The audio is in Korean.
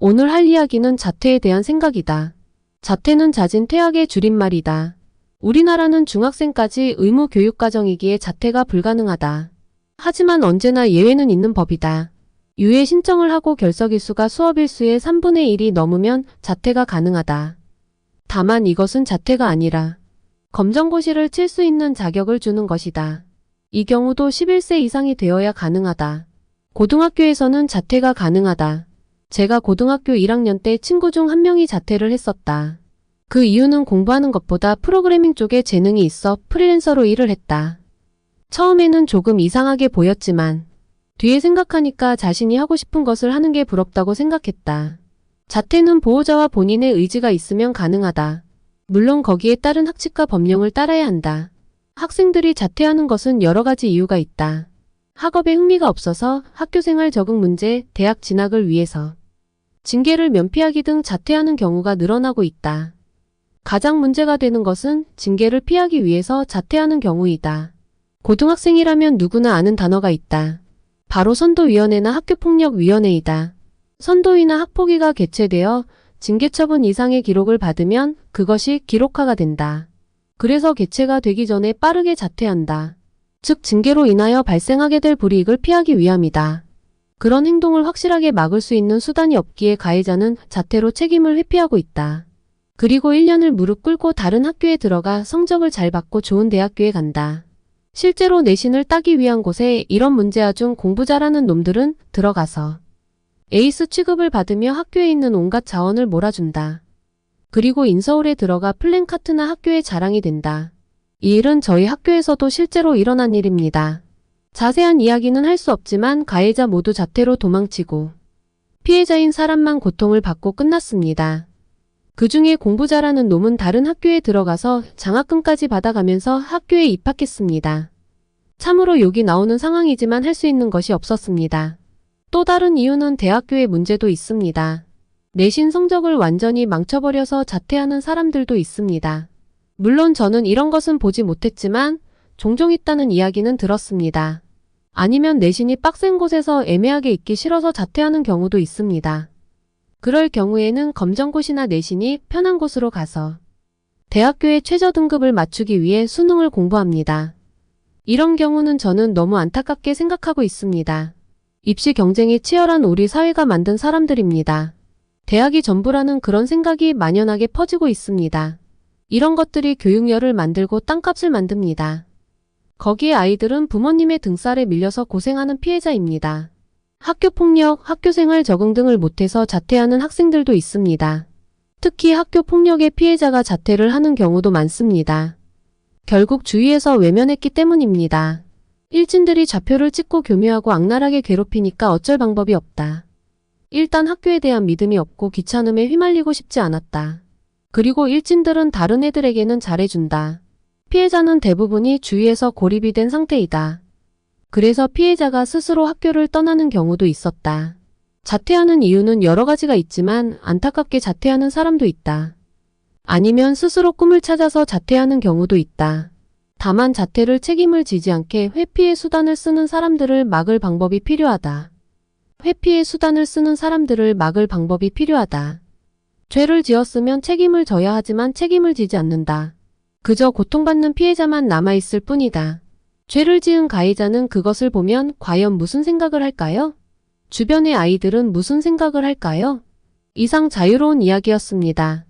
오늘 할 이야기는 자퇴에 대한 생각이다. 자퇴는 잦은 퇴학의 줄임말이다. 우리나라는 중학생까지 의무 교육과정이기에 자퇴가 불가능하다. 하지만 언제나 예외는 있는 법이다. 유예 신청을 하고 결석일수가 수업일수의 3분의 1이 넘으면 자퇴가 가능하다. 다만 이것은 자퇴가 아니라 검정고시를 칠 수 있는 자격을 주는 것이다. 이 경우도 11세 이상이 되어야 가능하다. 고등학교에서는 자퇴가 가능하다. 제가 고등학교 1학년 때 친구 중 한 명이 자퇴를 했었다. 그 이유는 공부하는 것보다 프로그래밍 쪽에 재능이 있어 프리랜서로 일을 했다. 처음에는 조금 이상하게 보였지만 뒤에 생각하니까 자신이 하고 싶은 것을 하는 게 부럽다고 생각했다. 자퇴는 보호자와 본인의 의지가 있으면 가능하다. 물론 거기에 따른 학칙과 법령을 따라야 한다. 학생들이 자퇴하는 것은 여러 가지 이유가 있다. 학업에 흥미가 없어서, 학교생활 적응 문제, 대학 진학을 위해서, 징계를 면피하기 등 자퇴하는 경우가 늘어나고 있다. 가장 문제가 되는 것은 징계를 피하기 위해서 자퇴하는 경우이다. 고등학생이라면 누구나 아는 단어가 있다. 바로 선도위원회나 학교폭력위원회이다. 선도위나 학폭위가 개최되어 징계 처분 이상의 기록을 받으면 그것이 기록화가 된다. 그래서 개최가 되기 전에 빠르게 자퇴한다. 즉 징계로 인하여 발생하게 될 불이익을 피하기 위함이다. 그런 행동을 확실하게 막을 수 있는 수단이 없기에 가해자는 자퇴로 책임을 회피하고 있다. 그리고 1년을 무릎 꿇고 다른 학교에 들어가 성적을 잘 받고 좋은 대학교에 간다. 실제로 내신을 따기 위한 곳에 이런 문제아 중 공부 잘하는 놈들은 들어가서 에이스 취급을 받으며 학교에 있는 온갖 자원을 몰아준다. 그리고 인서울에 들어가 플랜카트나 학교의 자랑이 된다. 이 일은 저희 학교에서도 실제로 일어난 일입니다. 자세한 이야기는 할 수 없지만 가해자 모두 자퇴로 도망치고 피해자인 사람만 고통을 받고 끝났습니다. 그 중에 공부 잘하는 놈은 다른 학교에 들어가서 장학금까지 받아가면서 학교에 입학했습니다. 참으로 욕이 나오는 상황이지만 할 수 있는 것이 없었습니다. 또 다른 이유는 대학교의 문제도 있습니다. 내신 성적을 완전히 망쳐버려서 자퇴하는 사람들도 있습니다. 물론 저는 이런 것은 보지 못했지만 종종 있다는 이야기는 들었습니다. 아니면 내신이 빡센 곳에서 애매하게 있기 싫어서 자퇴하는 경우도 있습니다. 그럴 경우에는 검정고시나 내신이 편한 곳으로 가서 대학교의 최저 등급을 맞추기 위해 수능을 공부합니다. 이런 경우는 저는 너무 안타깝게 생각하고 있습니다. 입시 경쟁이 치열한 우리 사회가 만든 사람들입니다. 대학이 전부라는 그런 생각이 만연하게 퍼지고 있습니다. 이런 것들이 교육열을 만들고 땅값을 만듭니다. 거기에 아이들은 부모님의 등살에 밀려서 고생하는 피해자입니다. 학교폭력, 학교생활 적응 등을 못해서 자퇴하는 학생들도 있습니다. 특히 학교폭력의 피해자가 자퇴를 하는 경우도 많습니다. 결국 주위에서 외면했기 때문입니다. 일진들이 좌표를 찍고 교묘하고 악랄하게 괴롭히니까 어쩔 방법이 없다. 일단 학교에 대한 믿음이 없고 귀찮음에 휘말리고 싶지 않았다. 그리고 일진들은 다른 애들에게는 잘해준다. 피해자는 대부분이 주위에서 고립이 된 상태이다. 그래서 피해자가 스스로 학교를 떠나는 경우도 있었다. 자퇴하는 이유는 여러 가지가 있지만 안타깝게 자퇴하는 사람도 있다. 아니면 스스로 꿈을 찾아서 자퇴하는 경우도 있다. 다만 자퇴를 책임을 지지 않게 회피의 수단을 쓰는 사람들을 막을 방법이 필요하다. 회피의 수단을 쓰는 사람들을 막을 방법이 필요하다. 죄를 지었으면 책임을 져야 하지만 책임을 지지 않는다. 그저 고통받는 피해자만 남아있을 뿐이다. 죄를 지은 가해자는 그것을 보면 과연 무슨 생각을 할까요? 주변의 아이들은 무슨 생각을 할까요? 이상 자유로운 이야기였습니다.